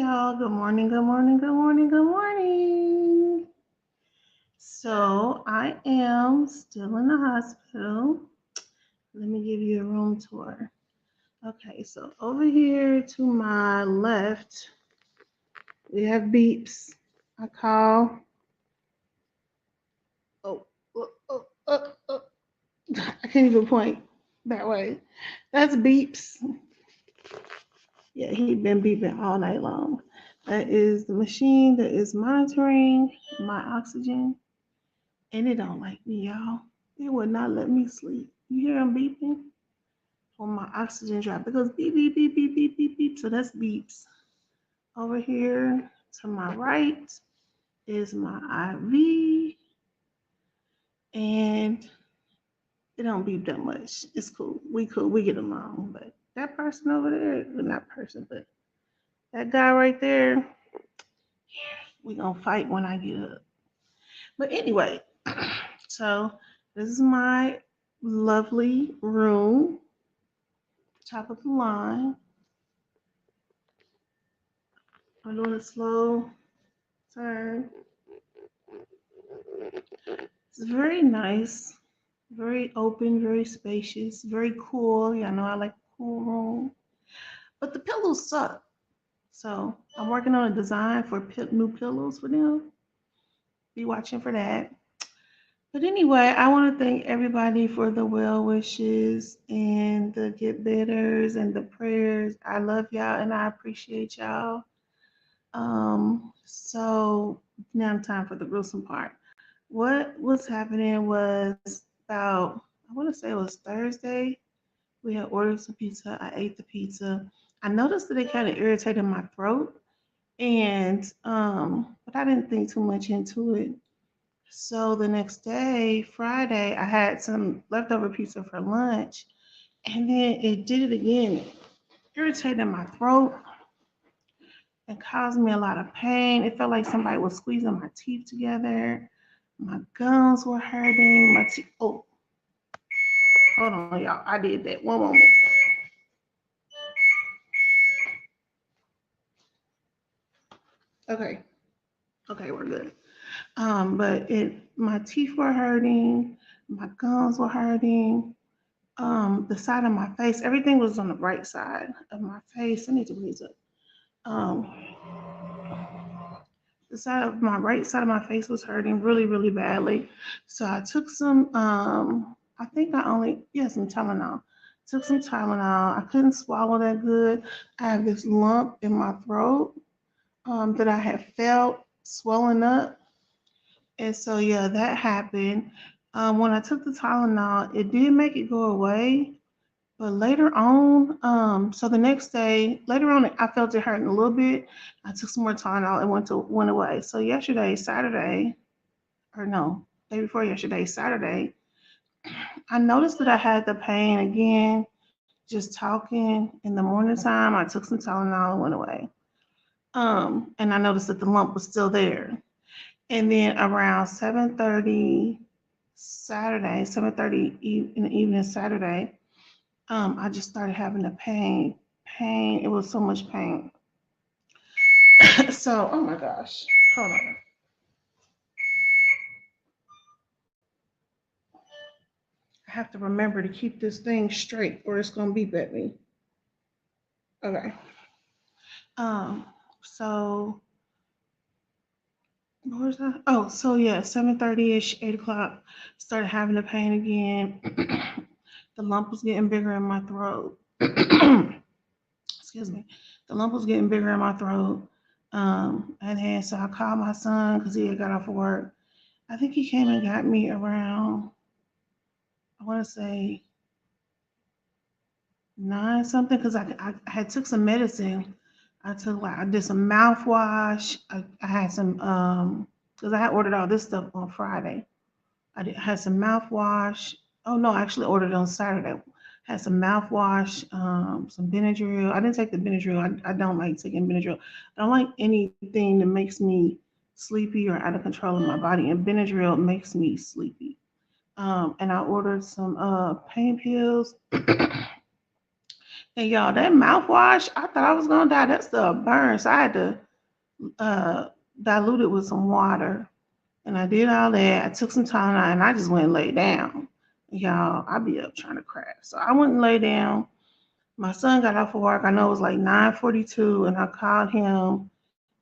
y'all. Good morning, good morning, good morning, good morning. So, I am still in the hospital. Let me give you a room tour. Okay, so over here to my left, we have beeps. I call. Oh, oh, oh, oh, oh. I can't even point that way. That's beeps. Yeah, he been beeping all night long. That is the machine that is monitoring my oxygen. And it don't like me, y'all. It would not let me sleep. You hear them beeping? When my oxygen drop, it goes beep, beep, beep, beep, beep, beep, beep. So that's beeps. Over here to my right is my IV. And it don't beep that much. It's cool. We cool. We get along. But that person over there, well, not person, but that guy right there, we gonna fight when I get up. But anyway, so this is my lovely room, top of the line. I'm doing a slow turn. It's very nice, very open, very spacious, very cool. Y'all know I like cool room. But the pillows suck. So I'm working on a design for new pillows for them. Be watching for that. But anyway, I want to thank everybody for the well wishes and the get betters and the prayers. I love y'all and I appreciate y'all. So now time for the gruesome part. What was happening was about, I want to say it was Thursday. We had ordered some pizza. I ate the pizza. I noticed that it kind of irritated my throat, and but I didn't think too much into it. So the next day, Friday, I had some leftover pizza for lunch, and then it did it again. Irritated my throat and caused me a lot of pain. It felt like somebody was squeezing my teeth together. My gums were hurting. My teeth. Oh, hold on, y'all. I did that. One moment. Okay. Okay, we're good. But my teeth were hurting. My gums were hurting. The side of my face, everything was on the right side of my face. I need to raise up. Um, the side of my right side of my face was hurting really, really badly. So I took some, I think I only, yeah, some Tylenol. Took some Tylenol. I couldn't swallow that good. I have this lump in my throat that I have felt swelling up. And so, yeah, that happened. When I took the Tylenol, it did make it go away. But later on, so the next day, later on, I felt it hurting a little bit. I took some more Tylenol and went away. So yesterday, Saturday, or no, day before yesterday, Saturday, I noticed that I had the pain again. Just talking in the morning time, I took some Tylenol and went away. And I noticed that the lump was still there. And then around 7:30 Saturday, 7:30 in the evening Saturday, I just started having a pain. Pain. It was so much pain. So, oh my gosh. Hold on. I have to remember to keep this thing straight or it's gonna beep at me. Okay. Um, so what was that? Oh, so yeah, 7:30ish, 8 o'clock, started having the pain again. The lump was getting bigger in my throat. Excuse me. The lump was getting bigger in my throat. And then so I called my son because he had got off of work. I think he came and got me around, I want to say 9 something, because I had took some medicine. I did some mouthwash. I had some because I had ordered all this stuff on Friday. Had some mouthwash. Oh no, I actually ordered it on Saturday. Had some mouthwash, some Benadryl. I didn't take the Benadryl. I don't like taking Benadryl. I don't like anything that makes me sleepy or out of control of my body. And Benadryl makes me sleepy. And I ordered some pain pills And y'all, that mouthwash, I thought I was gonna die. That stuff burns. So I had to uh, dilute it with some water. And I did all that. I took some time out and I just went and lay down. Y'all, I be up trying to crash. So I went and lay down. My son got off of work. I know it was like 9:42, and I called him.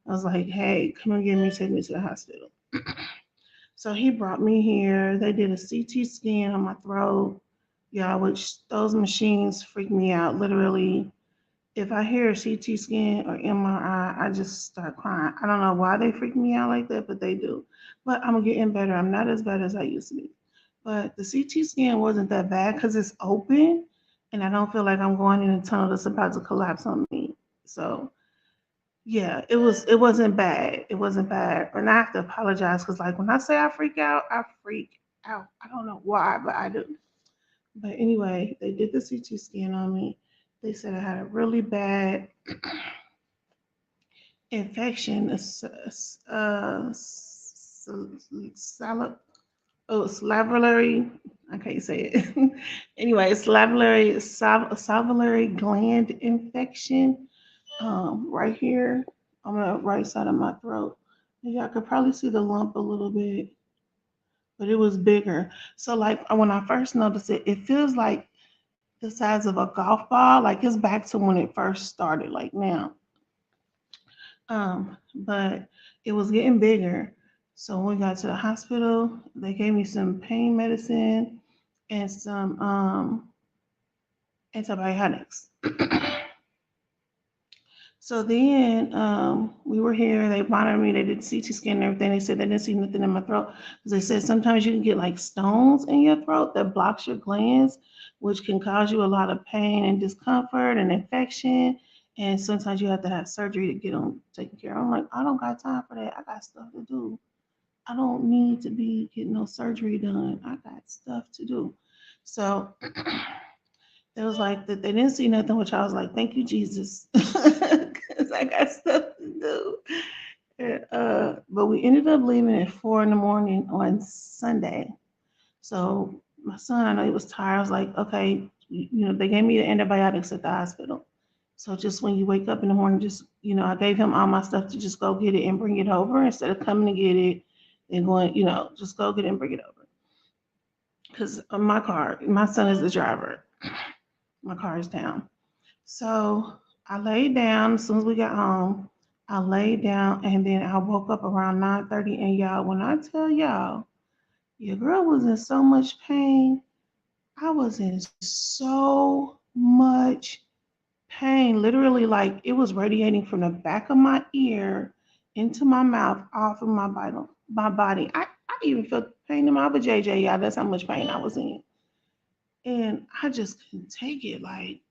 I was like, "Hey, come and get me, take me to the hospital." So he brought me here. They did a CT scan on my throat, y'all, which those machines freak me out. Literally, if I hear a CT scan or MRI, I just start crying. I don't know why they freak me out like that, but they do. But I'm getting better. I'm not as bad as I used to be. But the CT scan wasn't that bad because it's open, and I don't feel like I'm going in a tunnel that's about to collapse on me. So yeah, it wasn't bad. It wasn't bad. And I have to apologize because like when I say I freak out, I freak out. I don't know why, but I do. But anyway, they did the CT scan on me. They said I had a really bad infection, salivary. I can't say it. Anyway, salivary gland infection right here on the right side of my throat. And y'all could probably see the lump a little bit, but it was bigger. So like when I first noticed it, it feels like the size of a golf ball. Like it's back to when it first started, like now. But it was getting bigger. So when we got to the hospital, they gave me some pain medicine and some antibiotics. So then we were here. They monitored me. They did CT scan and everything. They said they didn't see nothing in my throat. 'Cause they said sometimes you can get like stones in your throat that blocks your glands, which can cause you a lot of pain and discomfort and infection. And sometimes you have to have surgery to get them taken care of. I'm like, I don't got time for that. I got stuff to do. I don't need to be getting no surgery done. I got stuff to do. So it was like that they didn't see nothing, which I was like, thank you, Jesus, because I got stuff to do. And, but we ended up leaving at 4 in the morning on Sunday. So my son, I know he was tired. I was like, okay, they gave me the antibiotics at the hospital. So just when you wake up in the morning, just I gave him all my stuff to just go get it and bring it over instead of coming to get it and going, just go get it and bring it over. Because my son is the driver. My car is down. So I laid down as soon as we got home. I laid down and then I woke up around 9:30. And y'all, when I tell y'all, your girl was in so much pain. I was in so much pain. Literally, like it was radiating from the back of my ear into my mouth, off of my body. I even felt pain in my vajayjay, y'all. That's how much pain I was in. And I just couldn't take it. Like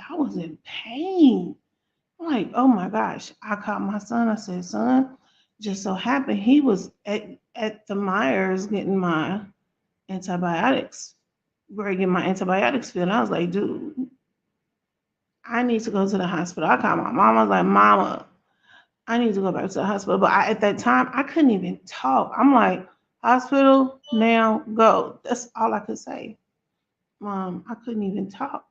I was in pain. I'm like, oh my gosh. I called my son. I said, son, just so happened he was at the Myers getting my antibiotics, where I get my antibiotics filled. I was like, dude, I need to go to the hospital. I called my mom. I was like, Mama, I need to go back to the hospital. But at that time, I couldn't even talk. I'm like, hospital, now go. That's all I could say. Mom, I couldn't even talk.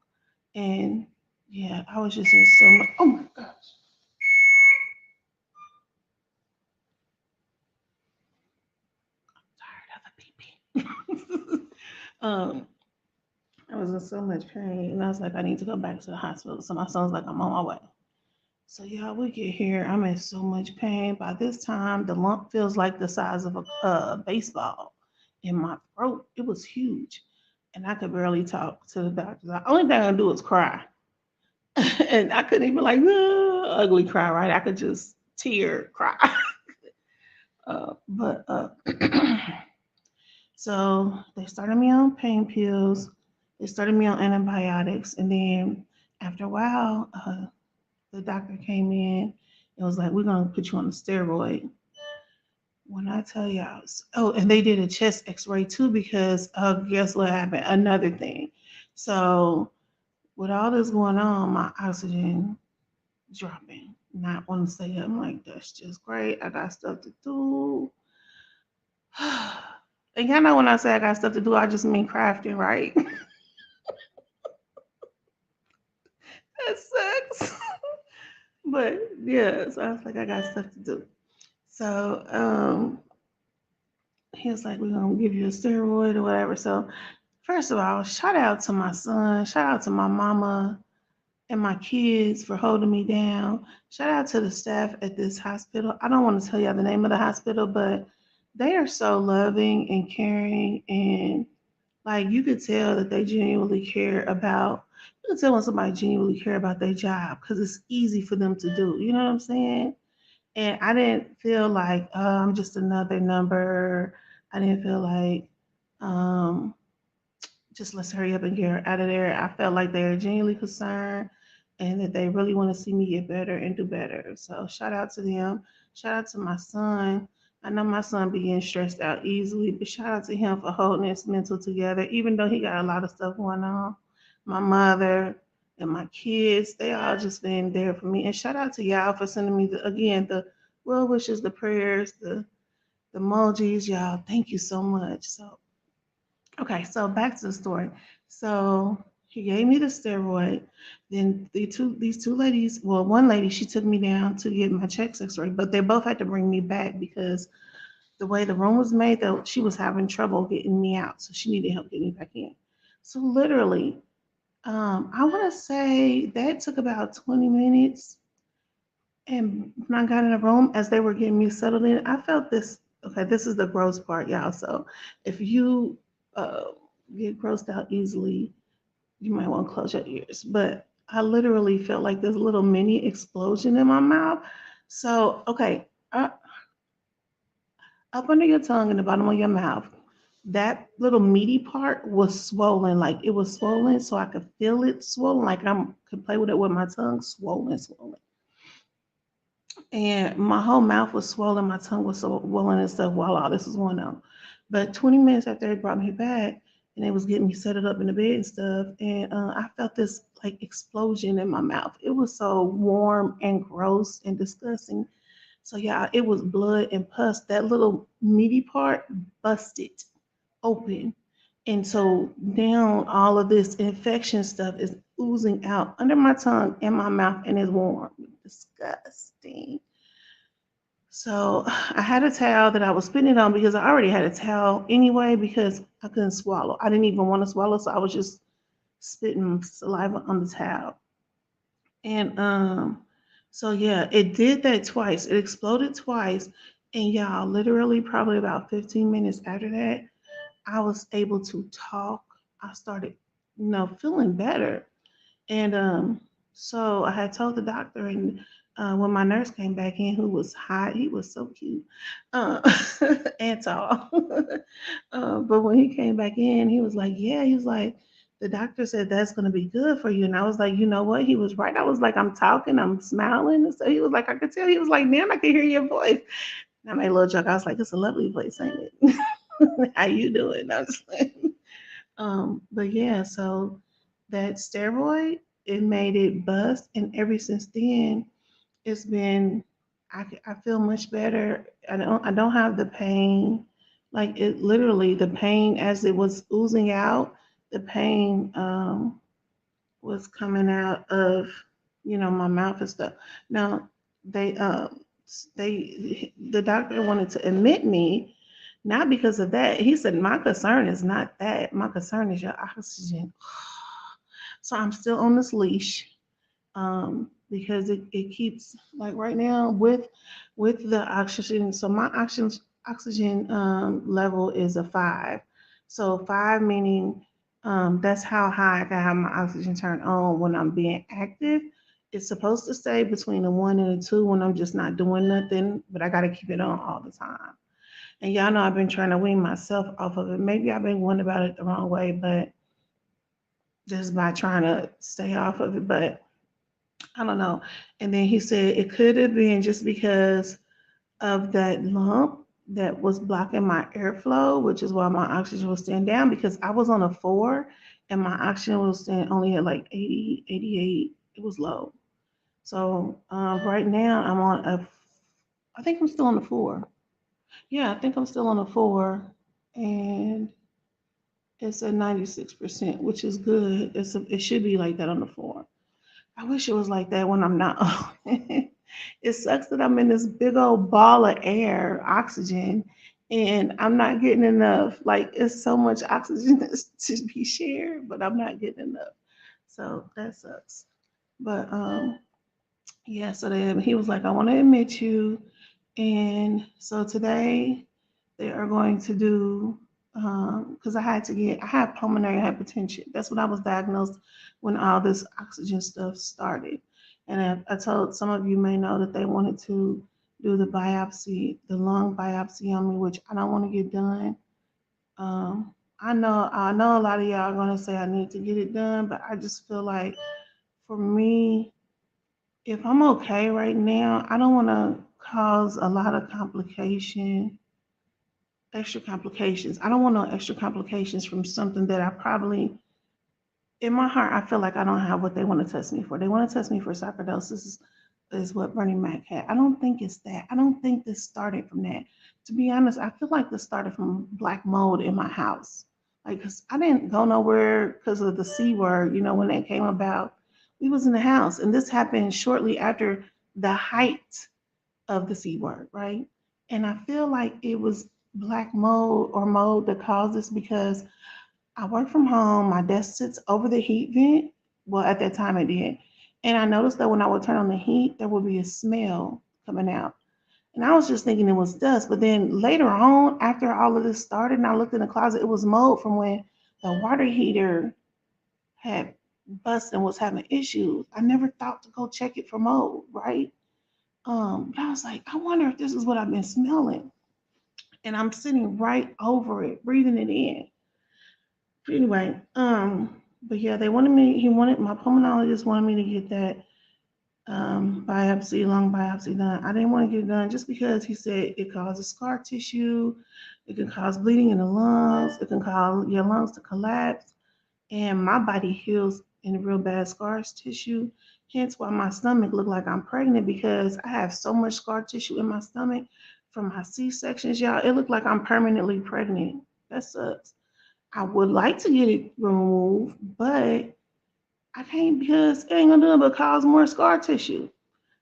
And yeah, I was just in so much. Oh my gosh. Tired of the pee. um, I was in so much pain, and I was like, I need to go back to the hospital. So my son's like, I'm on my way. So yeah, we get here. I'm in so much pain. By this time, the lump feels like the size of a baseball in my throat. It was huge, and I could barely talk to the doctor. The only thing I could do was cry, and I couldn't even like ugly cry. Right? I could just tear cry. But so they started me on pain pills. They started me on antibiotics, and then after a while, the doctor came in and was like, "We're gonna put you on a steroid." When I tell y'all, oh, and they did a chest X-ray too because guess what happened? Another thing. So with all this going on, my oxygen dropping. Not want to say it. I'm like, that's just great. I got stuff to do. And y'all know when I say I got stuff to do, I just mean crafting, right? That sucks. But yeah, so I was like, I got stuff to do. So he was like, we're gonna give you a steroid or whatever. So first of all, shout out to my son, shout out to my mama and my kids for holding me down. Shout out to the staff at this hospital. I don't want to tell y'all the name of the hospital, but they are so loving and caring, and like you could tell that they genuinely care about. You can tell when somebody genuinely care about their job because it's easy for them to do. You know what I'm saying? And I didn't feel like I'm just another number. I didn't feel like um, just let's hurry up and get her out of there. I felt like they were genuinely concerned and that they really want to see me get better and do better. So shout out to them. Shout out to my son. I know my son be getting stressed out easily, but shout out to him for holding his mental together, even though he got a lot of stuff going on. My mother and my kids, they all just been there for me. And shout out to y'all for sending me the well wishes, the prayers, the emojis, y'all. Thank you so much. So okay, so back to the story. So he gave me the steroid. Then these two ladies, well, one lady, she took me down to get my chest X-ray, but they both had to bring me back because the way the room was made, though, she was having trouble getting me out, so she needed help getting me back in. So literally, I want to say that took about 20 minutes. And when I got in the room, as they were getting me settled in, I felt this. Okay, this is the gross part, y'all. So if you uh, get grossed out easily, you might want to close your ears. But I literally felt like this little mini explosion in my mouth. So, okay, up under your tongue and the bottom of your mouth, that little meaty part was swollen. Like it was swollen, so I could feel it swollen. Like I could play with it with my tongue, swollen, swollen. And my whole mouth was swollen, my tongue was so swollen and stuff while all this was going on. But 20 minutes after they brought me back and they was getting me set up in the bed and stuff, and I felt this like explosion in my mouth. It was so warm and gross and disgusting. So yeah, it was blood and pus. That little meaty part busted open. And so now all of this infection stuff is oozing out under my tongue and my mouth and it's warm. Disgusting. So I had a towel that I was spitting it on because I already had a towel anyway because I couldn't swallow. I didn't even want to swallow, so I was just spitting saliva on the towel. And so yeah, it did that twice. It exploded twice. And y'all, literally probably about 15 minutes after that, I was able to talk. I started, feeling better. And so I had told the doctor, and when my nurse came back in, who was hot, he was so cute uh, and tall. But when he came back in, he was like, "Yeah," he was like, "The doctor said that's going to be good for you." And I was like, "You know what? He was right." I was like, "I'm talking, I'm smiling." And so he was like, "I could tell." He was like, "Man, I can hear your voice." And I made a little joke. I was like, "It's a lovely voice, ain't it?" How you doing? I was like, but yeah, so that steroid, it made it bust, and ever since then, it's been I feel much better. I don't have the pain, like it literally the pain as it was oozing out, the pain was coming out of my mouth and stuff. Now they the doctor wanted to admit me not because of that. He said, my concern is not that. My concern is your oxygen. So I'm still on this leash because it keeps, like right now with the oxygen. So my oxygen level is a 5. So 5 meaning that's how high I can have my oxygen turned on when I'm being active. It's supposed to stay between a 1 and a 2 when I'm just not doing nothing, but I got to keep it on all the time. And y'all know I've been trying to wean myself off of it. Maybe I've been going about it the wrong way, but just by trying to stay off of it. But I don't know. And then he said it could have been just because of that lump that was blocking my airflow, which is why my oxygen was staying down because I was on a 4 and my oxygen was staying only at like 80, 88. It was low. So right now I think I'm still on the 4. Yeah, I think I'm still on a 4. And it's at 96%, which is good. It should be like that on the 4. I wish it was like that when I'm not. It sucks that I'm in this big old ball of air, oxygen, and I'm not getting enough. Like it's so much oxygen that's to be shared, but I'm not getting enough. So that sucks. But yeah, so then he was like, I want to admit you. And so today they are going to do, because I had pulmonary hypertension. That's what I was diagnosed when all this oxygen stuff started. And I told some of you may know that they wanted to do the biopsy, the lung biopsy on me, which I don't want to get done. I know a lot of y'all are going to say I need to get it done, but I just feel like for me, if I'm okay right now, I don't want to cause a lot of extra complications. I don't want no extra complications from something that I probably, in my heart, I feel like I don't have what they want to test me for. They want to test me for sarcoidosis, is what Bernie Mac had. I don't think it's that. I don't think this started from that. To be honest, I feel like this started from black mold in my house. Like, cause I didn't go nowhere because of the C word, when that came about. We was in the house, and this happened shortly after the height of the C word, right? And I feel like it was black mold or mold that caused this because I work from home. My desk sits over the heat vent. Well, at that time it did. And I noticed that when I would turn on the heat, there would be a smell coming out. And I was just thinking it was dust. But then later on, after all of this started, and I looked in the closet, it was mold from when the water heater had bust and was having issues. I never thought to go check it for mold, right? But I was like, I wonder if this is what I've been smelling. And I'm sitting right over it, breathing it in. But anyway, but yeah, my pulmonologist wanted me to get that biopsy, lung biopsy done. I didn't want to get it done just because he said it causes scar tissue, it can cause bleeding in the lungs, it can cause your lungs to collapse, and my body heals in real bad scar tissue. Hence why my stomach looked like I'm pregnant because I have so much scar tissue in my stomach from my C-sections, y'all. It looked like I'm permanently pregnant. That sucks. I would like to get it removed, but I can't because it ain't gonna do it but cause more scar tissue.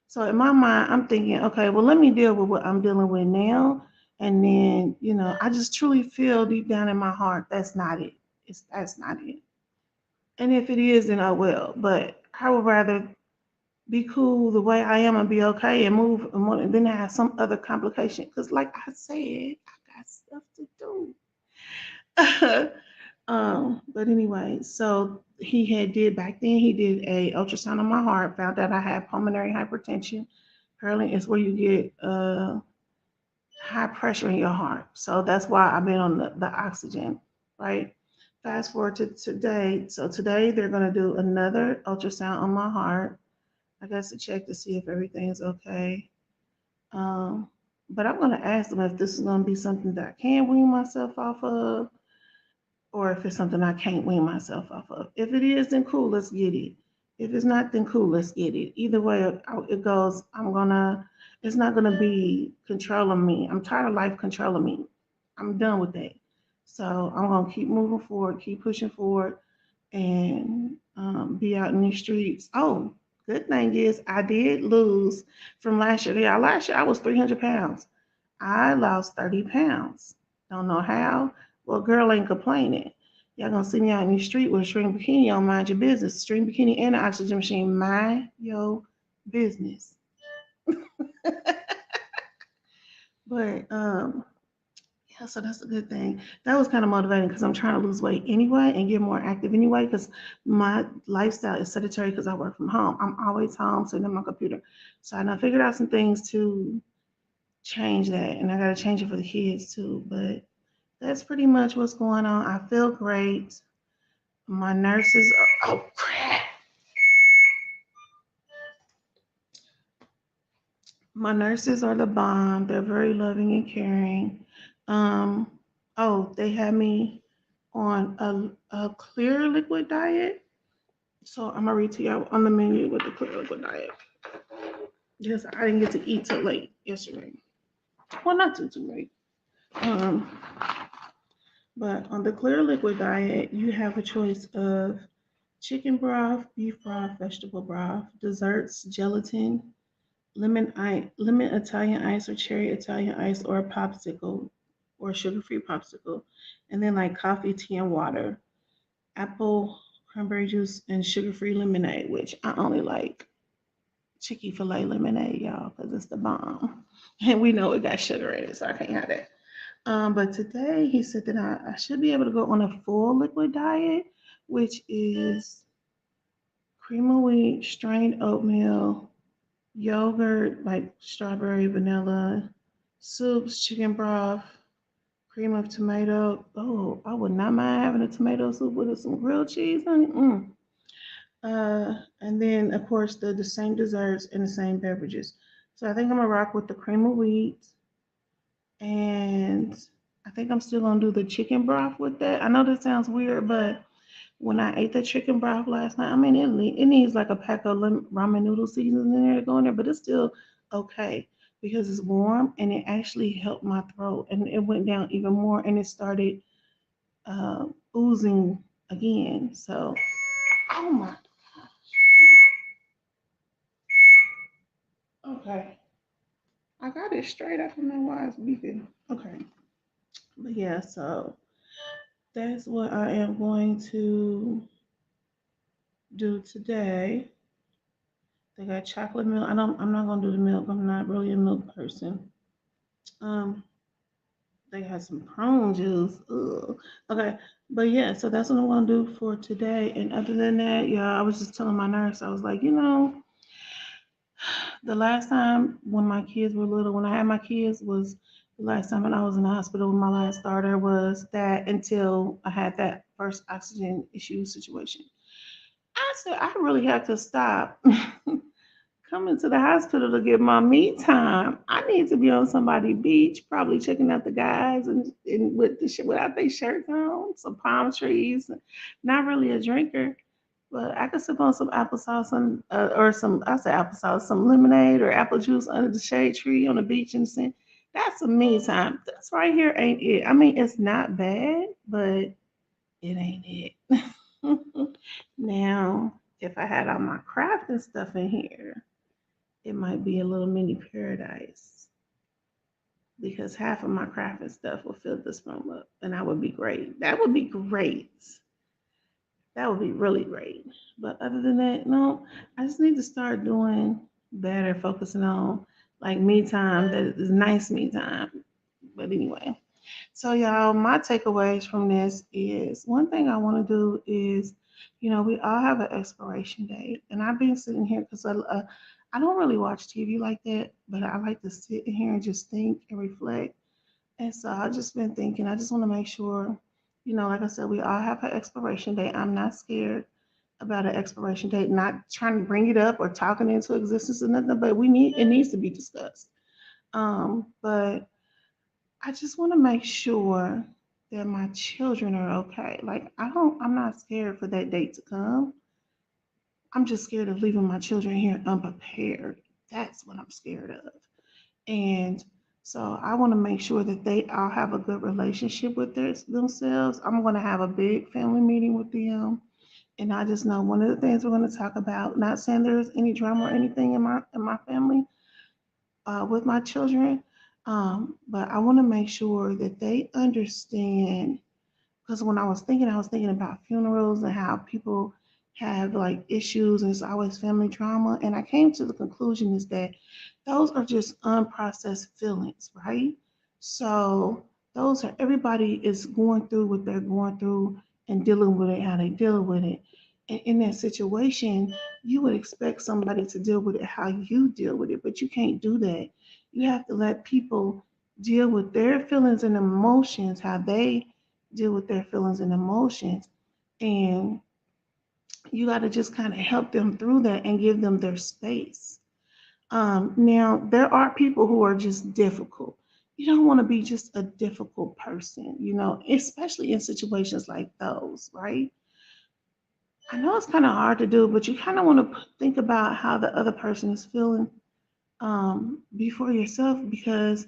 So in my mind, I'm thinking, okay, well, let me deal with what I'm dealing with now. And then, I just truly feel deep down in my heart that's not it. That's not it. And if it is, then I will. But I would rather be cool the way I am and be okay and move and then have some other complication. Because, like I said, I got stuff to do. But anyway, so he did a ultrasound on my heart, found out I had pulmonary hypertension. Apparently, it's where you get high pressure in your heart. So that's why I've been on the oxygen, right? Fast forward to today. So today they're gonna do another ultrasound on my heart. I guess to check to see if everything is okay. Um, but I'm gonna ask them if this is gonna be something that I can wean myself off of or if it's something I can't wean myself off of. If it is, then cool, let's get it. If it's not, then cool, let's get it. Either way it goes, it's not gonna be controlling me. I'm tired of life controlling me. I'm done with that. So I'm gonna keep moving forward, keep pushing forward, and be out in these streets. Oh, good thing is I did lose from last year. Yeah, last year I was 300 pounds. I lost 30 pounds. Don't know how. Well, girl ain't complaining. Y'all gonna see me out in the street with a string bikini on, mind your business. String bikini and an oxygen machine, mind your business. But yeah, so that's a good thing. That was kind of motivating because I'm trying to lose weight anyway and get more active anyway because my lifestyle is sedentary because I work from home. I'm always home sitting on my computer. So I done figured out some things to change that and I gotta change it for the kids too. But that's pretty much what's going on. I feel great. My nurses are, oh crap. My nurses are the bomb. They're very loving and caring. Um, they had me on a clear liquid diet. So I'm gonna read to you on the menu with the clear liquid diet. Yes, I didn't get to eat till late yesterday. Well, not too late. But on the clear liquid diet, you have a choice of chicken broth, beef broth, vegetable broth, desserts, gelatin, lemon Italian ice or cherry Italian ice or a popsicle or sugar-free popsicle, and then like coffee, tea, and water, apple, cranberry juice, and sugar-free lemonade, which I only like Chicky filet lemonade, y'all, because it's the bomb. And we know it got sugar in it, so I can't have that. But today he said that I should be able to go on a full liquid diet, which is cream of wheat, strained oatmeal, yogurt like strawberry, vanilla, soups, chicken broth, cream of tomato. Oh, I would not mind having a tomato soup with some grilled cheese on it. And then of course the same desserts and the same beverages. So I think I'm gonna rock with the cream of wheat, and I think I'm still gonna do the chicken broth with that. I know that sounds weird, but when I ate the chicken broth last night, I mean it needs like a pack of ramen noodle seasonings in there to go in there, but it's still okay because it's warm and it actually helped my throat and it went down even more and it started oozing again. So, oh my, okay. I got it straight. I don't know why it's beeping. Okay. But yeah, so that's what I am going to do today. They got chocolate milk. I'm not gonna do the milk. I'm not really a milk person. Um, they got some prune juice. Ugh. Okay. But yeah, so that's what I'm gonna do for today. And other than that, yeah, I was just telling my nurse, I was like, the last time when my kids were little, when I had my kids was the last time when I was in the hospital with my last daughter was that until I had that first oxygen issue situation. I said I really have to stop coming to the hospital to get my me time. I need to be on somebody's beach, probably checking out the guys and with the without their shirts on, some palm trees. Not really a drinker, but I could sip on some applesauce or some I say applesauce, some lemonade or apple juice under the shade tree on the beach and sing. That's a me time. This right here ain't it. I mean, it's not bad, but it ain't it. Now, if I had all my craft and stuff in here, it might be a little mini paradise because half of my craft and stuff will fill this room up, and that would be great. That would be great. That would be really great. But other than that, no, I just need to start doing better, focusing on like me time that is nice me time. But anyway, so y'all, my takeaways from this is one thing I want to do is, we all have an expiration date, and I've been sitting here because I don't really watch TV like that, but I like to sit in here and just think and reflect. And so I've just been thinking, I just want to make sure, like I said, we all have an expiration date. I'm not scared about an expiration date, not trying to bring it up or talking into existence or nothing, but it needs to be discussed. But I just want to make sure that my children are okay. Like I'm not scared for that date to come. I'm just scared of leaving my children here unprepared. That's what I'm scared of. And so I want to make sure that they all have a good relationship with themselves. I'm going to have a big family meeting with them. And I just know one of the things we're going to talk about, not saying there's any drama or anything in my family with my children, but I want to make sure that they understand because when I was thinking about funerals and how people have like issues and it's always family drama. And I came to the conclusion is that those are just unprocessed feelings, right? So those are everybody is going through what they're going through and dealing with it, how they deal with it. And in that situation, you would expect somebody to deal with it how you deal with it, but you can't do that. You have to let people deal with their feelings and emotions, how they deal with their feelings and emotions. And you got to just kind of help them through that and give them their space. Now, there are people who are just difficult. You don't want to be just a difficult person, especially in situations like those, right? I know it's kind of hard to do, but you kind of want to think about how the other person is feeling before yourself because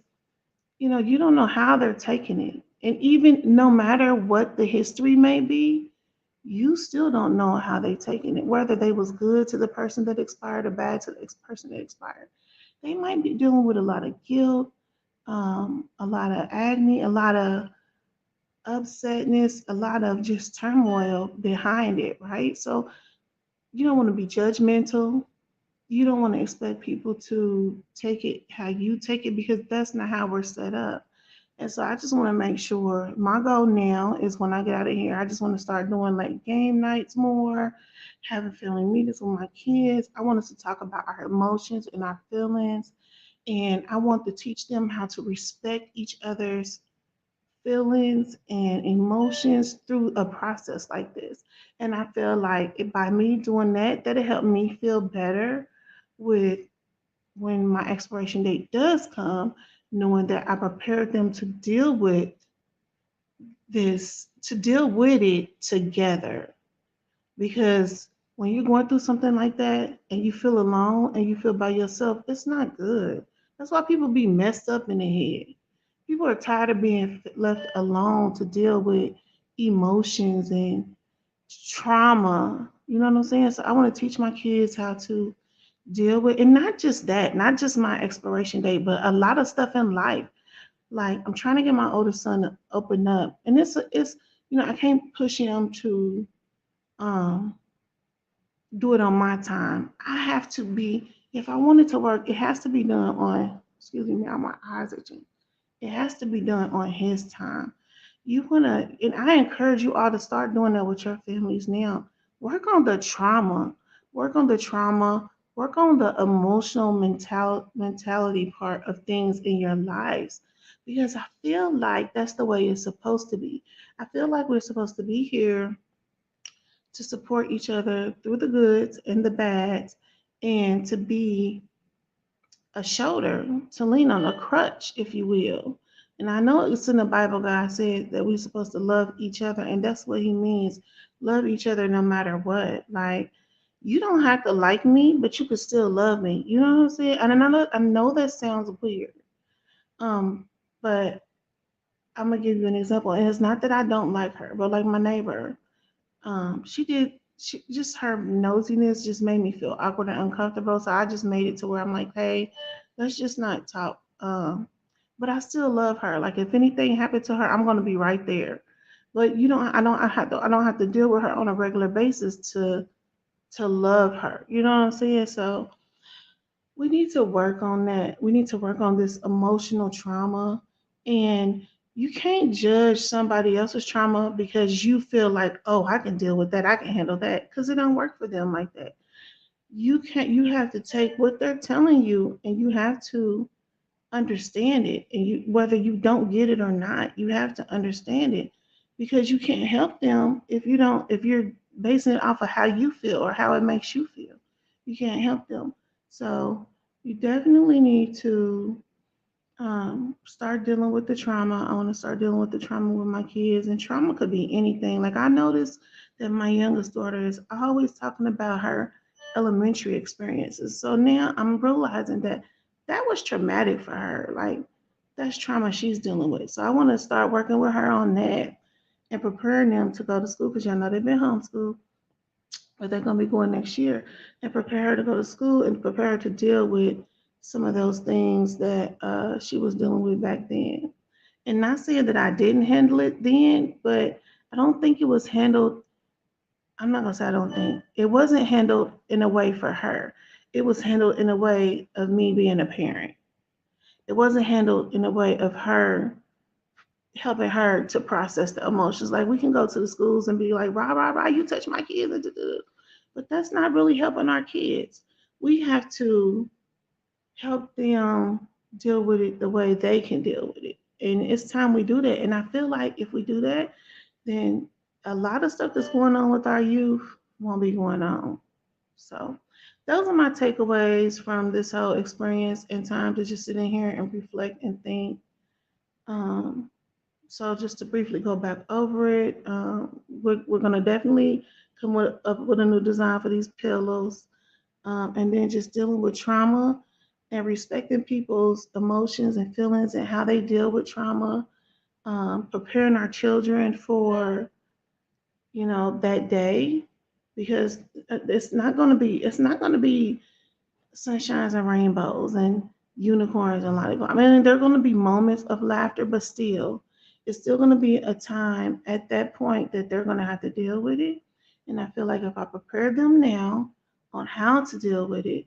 you don't know how they're taking it. And even no matter what the history may be, you still don't know how they taking it, whether they was good to the person that expired or bad to the person that expired. They might be dealing with a lot of guilt, a lot of agony, a lot of upsetness, a lot of just turmoil behind it, right? So you don't want to be judgmental. You don't want to expect people to take it how you take it because that's not how we're set up. And so I just want to make sure my goal now is when I get out of here, I just want to start doing like game nights more, having family meetings with my kids. I want us to talk about our emotions and our feelings. And I want to teach them how to respect each other's feelings and emotions through a process like this. And I feel like by me doing that, that'll help me feel better with when my expiration date does come, knowing that I prepared them to deal with to deal with it together. Because when you're going through something like that and you feel alone and you feel by yourself, it's not good. That's why people be messed up in the head. People are tired of being left alone to deal with emotions and trauma. You know what I'm saying? So I want to teach my kids how to deal with, and not just that, not just my expiration date, but a lot of stuff in life. Like I'm trying to get my older son to open up, and it's I can't push him to um do it on my time. I have to be, if I want it to work, it has to be done on, excuse me, now my eyes are itching. It has to be done on his time. You wanna, and I encourage you all to start doing that with your families now. Work on the trauma. Work on the trauma. Work on the emotional mentality part of things in your lives. Because I feel like that's the way it's supposed to be. I feel like we're supposed to be here to support each other through the goods and the bads and to be a shoulder, to lean on, a crutch, if you will. And I know it's in the Bible, God said that we're supposed to love each other, and that's what He means. Love each other no matter what. Like, you don't have to like me, but you can still love me. You know what I'm saying? And I know that sounds weird. Um, but I'm gonna give you an example. And it's not that I don't like her, but like my neighbor, she just her nosiness just made me feel awkward and uncomfortable. So I just made it to where I'm like, hey, let's just not talk. But I still love her. Like if anything happened to her, I'm gonna be right there. But I don't have to deal with her on a regular basis to love her. You know what I'm saying? So we need to work on that. We need to work on this emotional trauma. And you can't judge somebody else's trauma because you feel like, oh, I can deal with that. I can handle that. Because it don't work for them like that. You have to take what they're telling you and you have to understand it. And whether you don't get it or not, you have to understand it. Because you can't help them if you're basing it off of how you feel or how it makes you feel. You can't help them. So you definitely need to start dealing with the trauma. I want to start dealing with the trauma with my kids, and trauma could be anything. Like I noticed that my youngest daughter is always talking about her elementary experiences. So now I'm realizing that that was traumatic for her. Like that's trauma she's dealing with. So I want to start working with her on that and preparing them to go to school because y'all know they've been homeschooled, but they're going to be going next year, and prepare her to go to school and prepare her to deal with some of those things that she was dealing with back then. And not saying that I didn't handle it then, but I don't think it was handled. I'm not going to say I don't think. It wasn't handled in a way for her. It was handled in a way of me being a parent. It wasn't handled in a way of her helping her to process the emotions. Like we can go to the schools and be like, rah, rah, rah, you touch my kids. But that's not really helping our kids. We have to help them deal with it the way they can deal with it. And it's time we do that. And I feel like if we do that, then a lot of stuff that's going on with our youth won't be going on. So those are my takeaways from this whole experience and time to just sit in here and reflect and think. Um, so just to briefly go back over it, we're going to definitely up with a new design for these pillows. And then just dealing with trauma and respecting people's emotions and feelings and how they deal with trauma, preparing our children for that day, because it's not going to be sunshines and rainbows and unicorns and lollipop. I mean, there are going to be moments of laughter, but still, it's still going to be a time at that point that they're going to have to deal with it. And I feel like if I prepare them now on how to deal with it,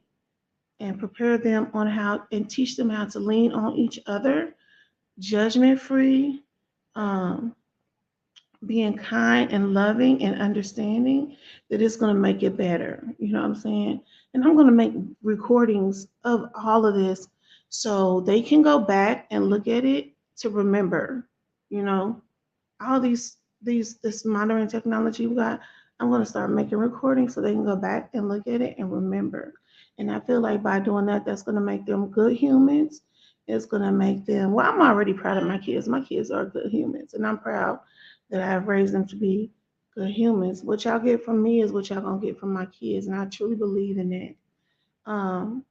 and prepare them on how and teach them how to lean on each other, judgment free, um, being kind and loving and understanding, that it's going to make it better. You know what I'm saying? And I'm going to make recordings of all of this so they can go back and look at it to remember, you know, all this modern technology we got. I'm going to start making recordings so they can go back and look at it and remember. And I feel like by doing that, that's going to make them good humans. It's going to make them, well, I'm already proud of my kids. My kids are good humans, and I'm proud that I have raised them to be good humans. What y'all get from me is what y'all going to get from my kids. And I truly believe in that. Um,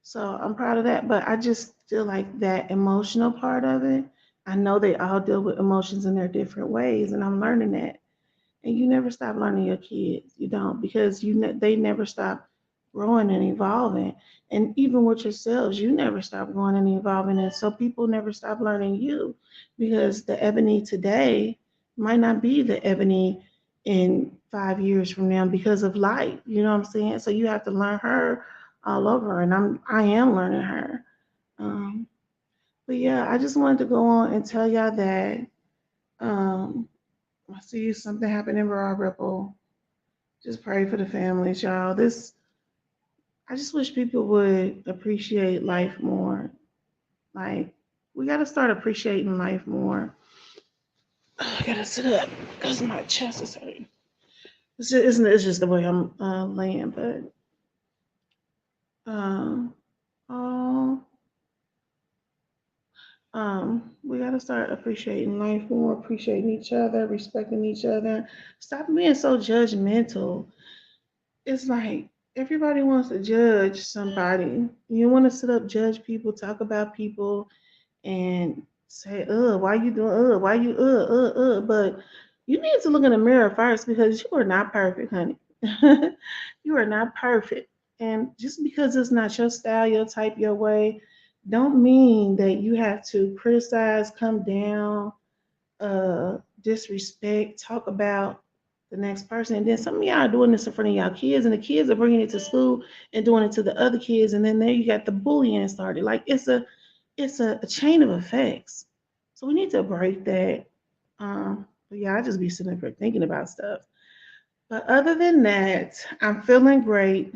so I'm proud of that. But I just feel like that emotional part of it, I know they all deal with emotions in their different ways, and I'm learning that. And you never stop learning your kids. You don't, because they never stop growing and evolving. And even with yourselves, you never stop growing and evolving. And so people never stop learning you, because the Ebony today might not be the Ebony in 5 years from now because of life. You know what I'm saying? So you have to learn her all over, and I am learning her. Um, but yeah, I just wanted to go on and tell y'all that. Um, I see something happened in Raw Ripple. Just pray for the families, y'all. I just wish people would appreciate life more. Like, we got to start appreciating life more. I gotta sit up because my chest is hurting. It's just the way I'm laying, but um, oh, we gotta start appreciating life more, appreciating each other, respecting each other. Stop being so judgmental. It's like everybody wants to judge somebody. You want to sit up, judge people, talk about people, and say, why you doing, why you, but you need to look in the mirror first, because you are not perfect, honey. You are not perfect. And just because it's not your style, your type, your way, don't mean that you have to criticize, come down, disrespect, talk about the next person. And then some of y'all are doing this in front of y'all kids, and the kids are bringing it to school and doing it to the other kids. And then there you got the bullying started. Like it's a chain of effects. So we need to break that. But yeah, I just be sitting there thinking about stuff. But other than that, I'm feeling great.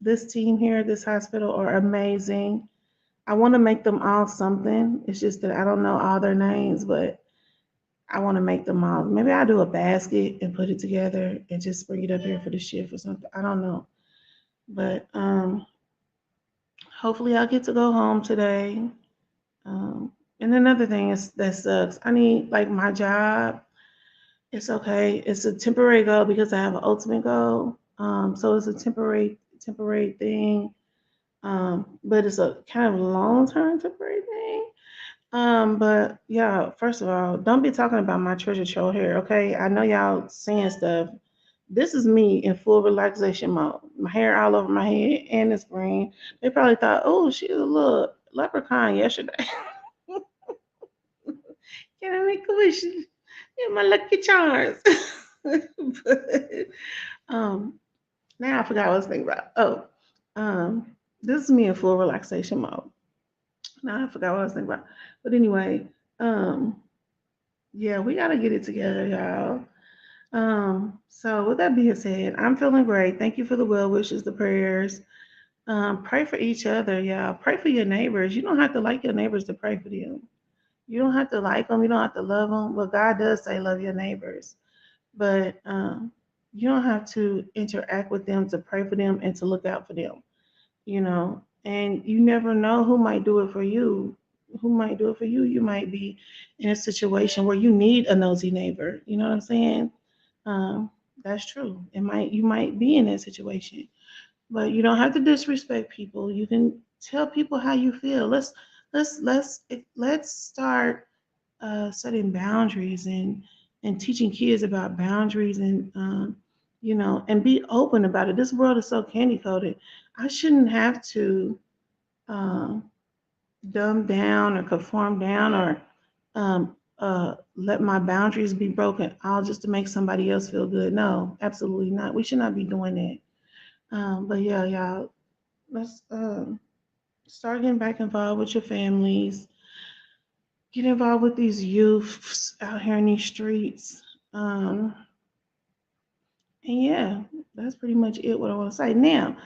This team here, this hospital are amazing. I want to make them all something. It's just that I don't know all their names, but I want to make them all. Maybe I'll do a basket and put it together and just bring it up here for the shift or something. I don't know. But hopefully I'll get to go home today. And another thing is that sucks. I need, like, my job. It's okay. It's a temporary goal because I have an ultimate goal. So it's a temporary thing. But it's a kind of long term temporary thing. But yeah, first of all, don't be talking about my treasure trove hair, okay? I know y'all seeing stuff. This is me in full relaxation mode. My hair all over my head and it's green. They probably thought, oh, she's a little leprechaun yesterday. Can I make a wish? Yeah, my lucky charms. But um, now I forgot what I was thinking about. Oh, um, this is me in full relaxation mode. Now I forgot what I was thinking about. But anyway, um, yeah, we gotta get it together, y'all. So with that being said, I'm feeling great. Thank you for the well wishes, the prayers. Pray for each other, y'all. Pray for your neighbors. You don't have to like your neighbors to pray for them. You don't have to like them. You don't have to love them. Well, God does say love your neighbors, but you don't have to interact with them to pray for them and to look out for them. And you never know who might do it for you. Who might do it for you? You might be in a situation where you need a nosy neighbor. You know what I'm saying? Um, that's true. You might be in that situation, but you don't have to disrespect people. You can tell people how you feel. Let's start setting boundaries and teaching kids about boundaries and and be open about it. This world is so candy coated. I shouldn't have to um, dumb down or conform down or let my boundaries be broken all just to make somebody else feel good. No, absolutely not. We should not be doing that. But yeah, y'all, let's start getting back involved with your families. Get involved with these youths out here in these streets. Um, and yeah, that's pretty much it. What I want to say now.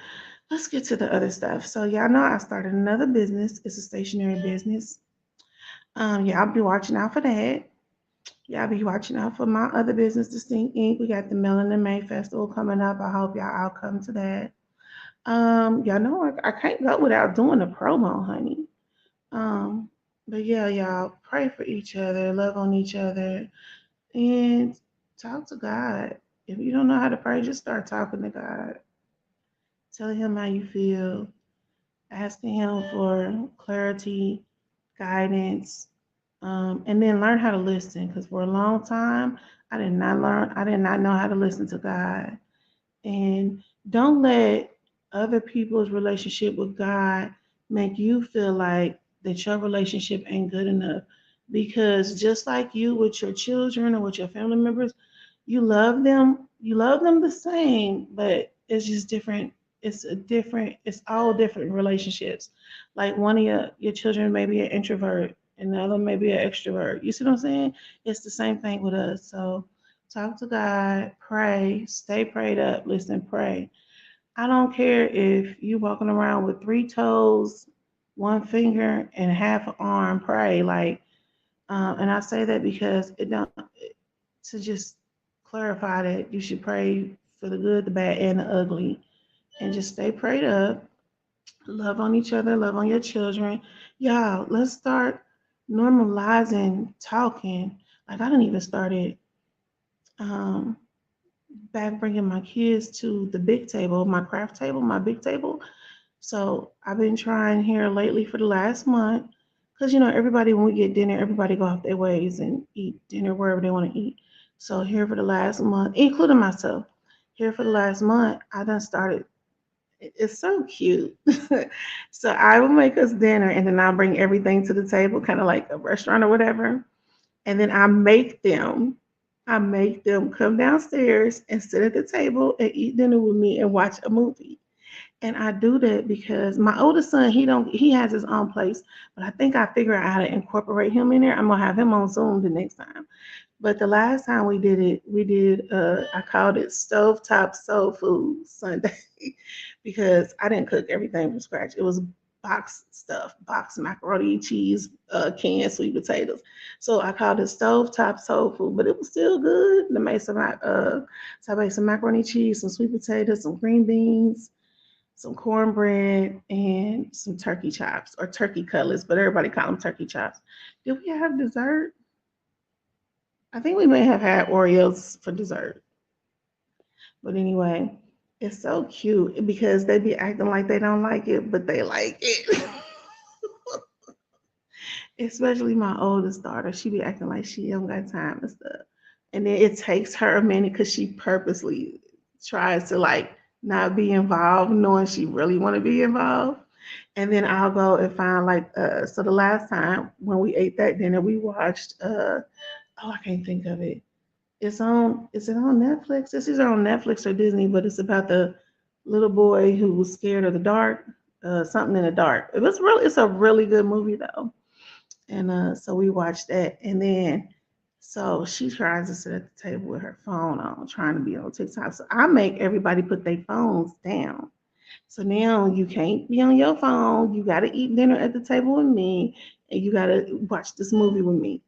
Let's get to the other stuff. So y'all know I started another business. It's a stationery business. Y'all be watching out for that. Y'all be watching out for my other business, Distinct Ink. We got the Melanin May Festival coming up. I hope y'all all come to that. Y'all know I can't go without doing a promo, honey. Um, but yeah, y'all pray for each other, love on each other, and talk to God. If you don't know how to pray, just start talking to God. Tell him how you feel, asking him for clarity, guidance, and then learn how to listen. Because for a long time, I did not know how to listen to God. And don't let other people's relationship with God make you feel like that your relationship ain't good enough. Because just like you with your children or with your family members, you love them the same, but it's just different. It's all different relationships. Like one of your children may be an introvert and the other may be an extrovert. You see what I'm saying? It's the same thing with us. So talk to God, pray, stay prayed up, listen, pray. I don't care if you walking around with three toes, one finger, and half an arm, pray. And I say that because it don't to just clarify that you should pray for the good, the bad, and the ugly, and just stay prayed up. Love on each other, love on your children. Y'all, let's start normalizing talking. Like I didn't even started um, back bringing my kids to the big table, my craft table, my big table. So I've been trying here lately for the last month, because everybody when we get dinner, everybody go off their ways and eat dinner wherever they want to eat. So here for the last month, including myself, here for the last month, I done started. It's so cute. So I will make us dinner, and then I'll bring everything to the table, kind of like a restaurant or whatever. And then I make them come downstairs and sit at the table and eat dinner with me and watch a movie. And I do that because my oldest son, he has his own place, but I think I figure out how to incorporate him in there. I'm gonna have him on Zoom the next time. But the last time we did it, I called it Stovetop Soul Food Sunday because I didn't cook everything from scratch. It was box stuff, box macaroni, cheese, canned sweet potatoes. So I called it Stovetop Soul Food, but it was still good. So I made some macaroni cheese, some sweet potatoes, some green beans, some cornbread, and some turkey chops or turkey cutlets, but everybody call them turkey chops. Did we have dessert? I think we may have had Oreos for dessert. But anyway, it's so cute because they be acting like they don't like it, but they like it. Especially my oldest daughter. She be acting like she don't got time and stuff. And then it takes her a minute because she purposely tries to like not be involved, knowing she really want to be involved. And then I'll go and find so the last time when we ate that dinner, we watched oh, I can't think of it. Is it on Netflix? This is on Netflix or Disney, but it's about the little boy who was scared of the dark. Something in the dark. It's a really good movie though. And so we watched that, and then so she tries to sit at the table with her phone on, trying to be on TikTok. So I make everybody put their phones down. So now you can't be on your phone. You got to eat dinner at the table with me, and you got to watch this movie with me.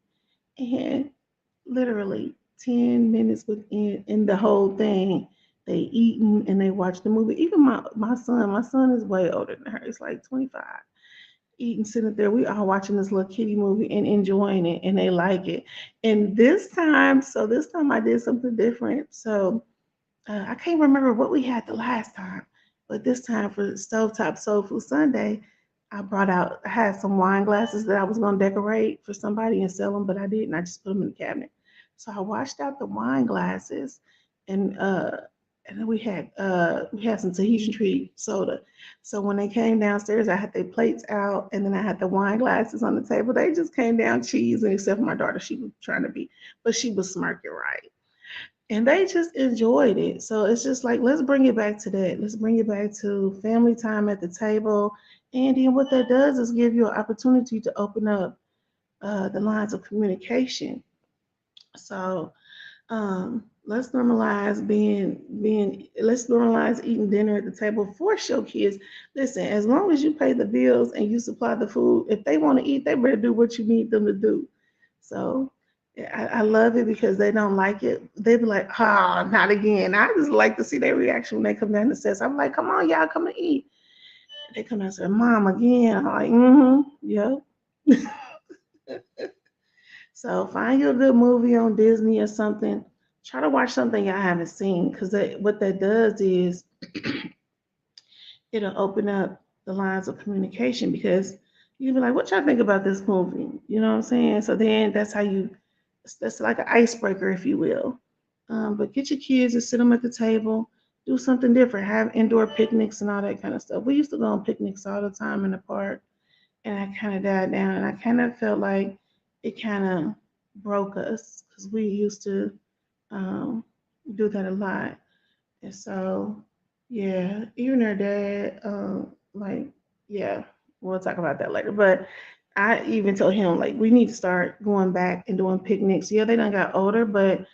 And literally 10 minutes within in the whole thing, they eating and they watch the movie. Even my son is way older than her. It's like 25. Eating, sitting there, we all watching this little kitty movie and enjoying it, and they like it. And this time I did something different. So I can't remember what we had the last time, but this time for Stovetop Soul Food Sunday, I had some wine glasses that I was going to decorate for somebody and sell them, but I didn't. I just put them in the cabinet. So I washed out the wine glasses, and then we had some Tahitian treat soda. So when they came downstairs, I had their plates out, and then I had the wine glasses on the table. They just came down cheesing, except for my daughter. She was trying to be, but she was smirking right, and they just enjoyed it. So it's just like, let's bring it back to that. Let's bring it back to family time at the table. And then what that does is give you an opportunity to open up the lines of communication. So let's normalize let's normalize eating dinner at the table. Force your kids. Listen, as long as you pay the bills and you supply the food, if they want to eat, they better do what you need them to do. So yeah, I love it because they don't like it. They be like, oh, not again. I just like to see their reaction when they come down the stairs. I'm like, come on, y'all, come and eat. They come down and say, Mom, again. I'm like, mm-hmm, yep. So find you a good movie on Disney or something. Try to watch something y'all haven't seen, because what that does is it'll open up the lines of communication, because you'll be like, what y'all think about this movie? You know what I'm saying? So then that's like an icebreaker, if you will. But get your kids and sit them at the table, do something different, have indoor picnics and all that kind of stuff. We used to go on picnics all the time in the park, and I kind of died down, and I kind of felt like it kind of broke us because we used to um, do that a lot. And so, yeah, even her dad, like, yeah, we'll talk about that later. But I even told him, like, we need to start going back and doing picnics. Yeah, they done got older, but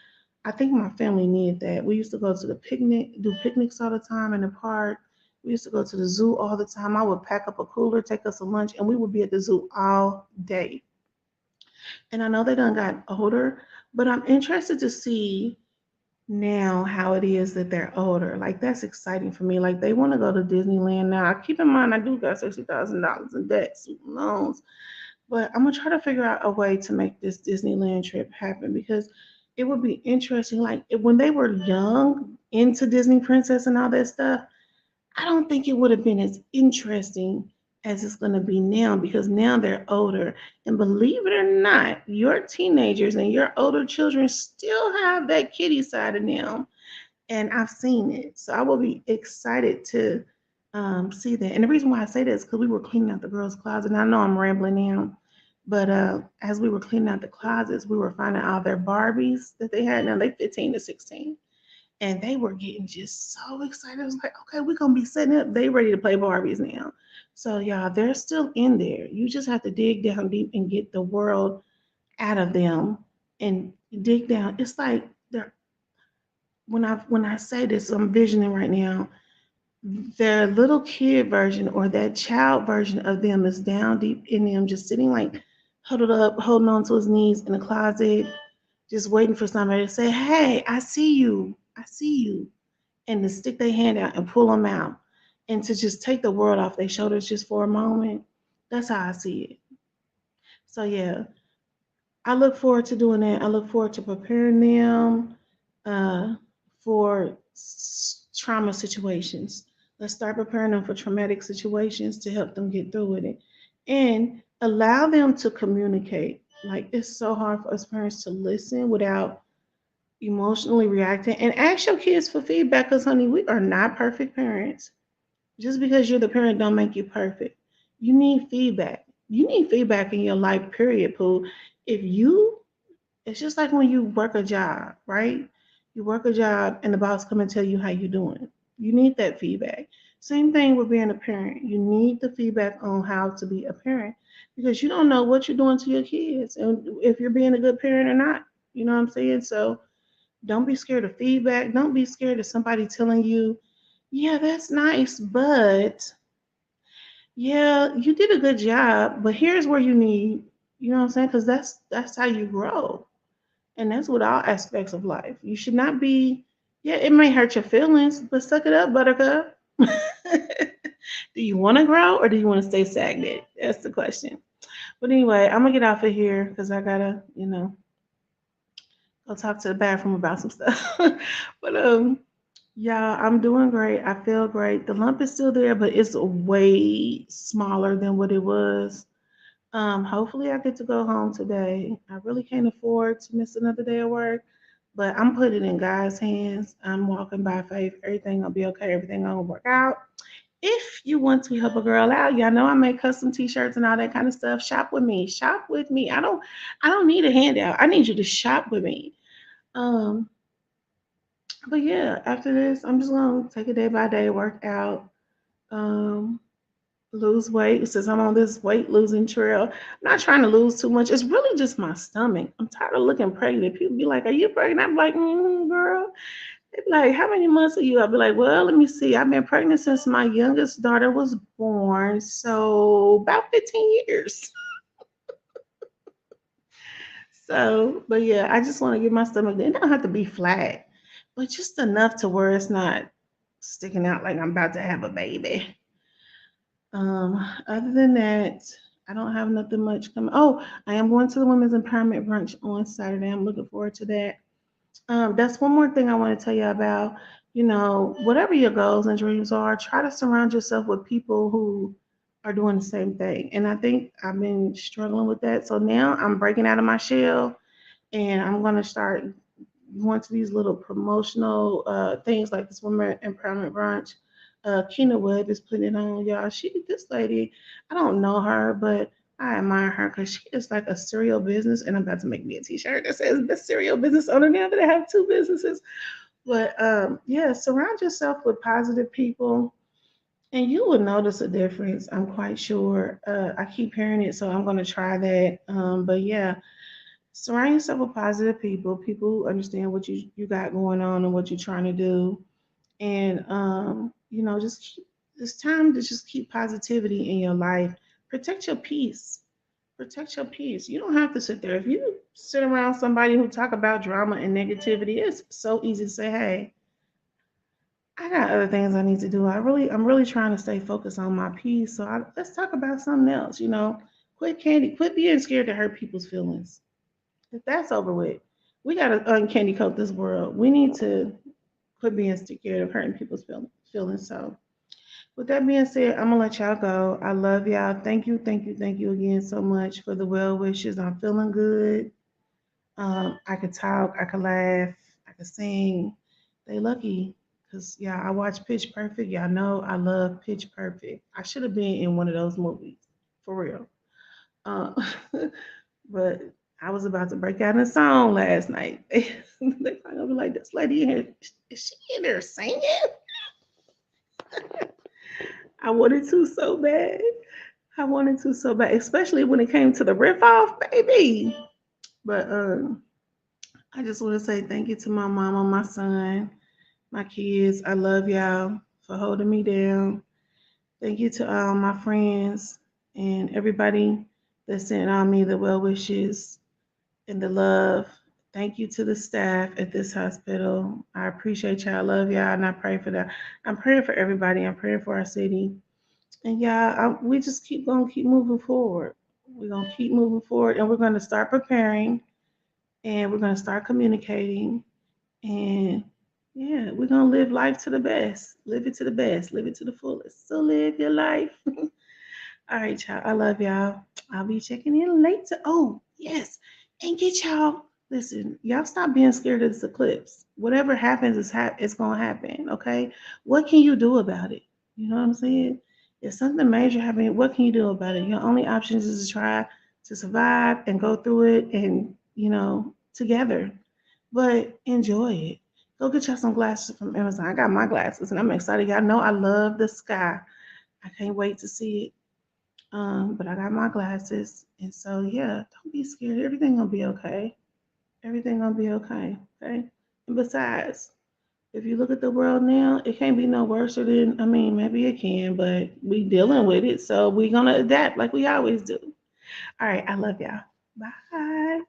I think my family needed that. We used to go to the picnic, do picnics all the time in the park. We used to go to the zoo all the time. I would pack up a cooler, take us a lunch, and we would be at the zoo all day. And I know they done got older, but I'm interested to see now how it is that they're older. Like, that's exciting for me. Like, they want to go to Disneyland now. Keep in mind, I do got $60,000 in debt, student loans, but I'm gonna try to figure out a way to make this Disneyland trip happen, because it would be interesting. Like, when they were young, into Disney Princess and all that stuff, I don't think it would have been as interesting as it's going to be now, because now they're older. And believe it or not, your teenagers and your older children still have that kitty side of them. And I've seen it. So I will be excited to see that. And the reason why I say that is because we were cleaning out the girls' closet. And I know I'm rambling now, but as we were cleaning out the closets, we were finding all their Barbies that they had. Now they 15 to 16, and they were getting just so excited. I was like, okay, we're gonna be setting up. They ready to play Barbies now. So y'all, they're still in there. You just have to dig down deep and get the world out of them and dig down. It's like they're when I say this, I'm visioning right now. Their little kid version, or that child version of them, is down deep in them, just sitting like huddled up, holding on to his knees in the closet, just waiting for somebody to say, "Hey, I see you. I see you." And to stick their hand out and pull them out, and to just take the world off their shoulders just for a moment. That's how I see it. So yeah, I look forward to doing that. I look forward to preparing them uh, for trauma situations. Let's start preparing them for traumatic situations to help them get through with it, and allow them to communicate. Like, it's so hard for us parents to listen without emotionally reacting. And ask your kids for feedback, because honey, we are not perfect parents. Just because you're the parent don't make you perfect. You need feedback. You need feedback in your life, period, Pooh. If you It's just like when you work a job, right? You work a job and the boss come and tell you how you doing. You need that feedback. Same thing with being a parent. You need the feedback on how to be a parent, because you don't know what you're doing to your kids and if you're being a good parent or not. You know what I'm saying? So don't be scared of feedback. Don't be scared of somebody telling you, yeah, that's nice, but yeah, you did a good job, but here's where you need, you know what I'm saying? Because that's how you grow. And that's with all aspects of life. You should not be, yeah, it may hurt your feelings, but suck it up, buttercup. Do you want to grow, or do you want to stay stagnant? That's the question. But anyway, I'm gonna get off of here because I gotta, go talk to the bathroom about some stuff. But yeah, I'm doing great. I feel great. The lump is still there, but it's way smaller than what it was. Hopefully I get to go home today. I really can't afford to miss another day of work, but I'm putting it in God's hands. I'm walking by faith. Everything gonna be okay. Everything gonna work out. If you want to help a girl out, y'all know I make custom t-shirts and all that kind of stuff. Shop with me. Shop with me. I don't need a handout. I need you to shop with me. Um, but yeah, after this, I'm just gonna take a day by day workout. Um, lose weight since I'm on this weight losing trail. I'm not trying to lose too much. It's really just my stomach. I'm tired of looking pregnant. People be like, "Are you pregnant?" I'm like, girl. They be like, "How many months are you?" I'll be like, "Well, let me see. I've been pregnant since my youngest daughter was born, so about 15 years." So, but yeah, I just want to get my stomach. It don't have to be flat, but just enough to where it's not sticking out like I'm about to have a baby. Other than that, I don't have nothing much coming. Oh, I am going to the Women's Empowerment Brunch on Saturday. I'm looking forward to that. That's one more thing I want to tell you about. Whatever your goals and dreams are, try to surround yourself with people who are doing the same thing. And I think I've been struggling with that. So now I'm breaking out of my shell and I'm going to start going to these little promotional things like this Women Empowerment Brunch. Keena Webb is putting it on, y'all. This lady, I don't know her, but I admire her because she is like a serial business. And I'm about to make me a T-shirt that says "the serial business owner" now that I have two businesses. But yeah, surround yourself with positive people, and you will notice a difference. I'm quite sure. I keep hearing it, so I'm going to try that. But yeah, surround yourself with positive people, people who understand what you got going on and what you're trying to do. And it's time to just keep positivity in your life. Protect your peace. Protect your peace. You don't have to sit there. If you sit around somebody who talk about drama and negativity, it's so easy to say, "Hey, I got other things I need to do. I'm really trying to stay focused on my peace. So let's talk about something else. Quit being scared to hurt people's feelings. If that's over with, we gotta uncandy coat this world. We need to quit being scared of hurting people's feelings. So, with that being said, I'm gonna let y'all go. I love y'all. Thank you again so much for the well wishes. I'm feeling good. I could talk, I could laugh, I could sing. They lucky. Cause yeah, I watch Pitch Perfect. Y'all know I love Pitch Perfect. I should have been in one of those movies. For real. Uh, but I was about to break out in a song last night. They probably be like, "This lady in here, is she in there singing?" I wanted to so bad. I wanted to so bad, especially when it came to the riff off, baby. But I just want to say thank you to my mama, my son, my kids. I love y'all for holding me down. Thank you to all my friends and everybody that sent on me the well wishes and the love. Thank you to the staff at this hospital. I appreciate y'all. I love y'all, and I pray for that. I'm praying for everybody. I'm praying for our city. And yeah, we just keep moving forward. We're gonna keep moving forward, and we're gonna start preparing, and we're gonna start communicating, and yeah, we're gonna live life to the best. Live it to the best. Live it to the fullest. So live your life. All right, y'all. I love y'all. I'll be checking in later. Oh, yes. And get y'all. Listen, y'all stop being scared of this eclipse. Whatever happens it's gonna happen. Okay. What can you do about it? You know what I'm saying? If something major happening, what can you do about it? Your only options is to try to survive and go through it and together. But enjoy it. Go get y'all some glasses from Amazon. I got my glasses and I'm excited. Y'all know I love the sky. I can't wait to see it. But I got my glasses, and so yeah, don't be scared. Everything gonna be okay. Everything gonna be okay. Okay. And besides, if you look at the world now, it can't be no worse than. I mean, maybe it can, but we dealing with it, so we gonna adapt like we always do. All right. I love y'all. Bye.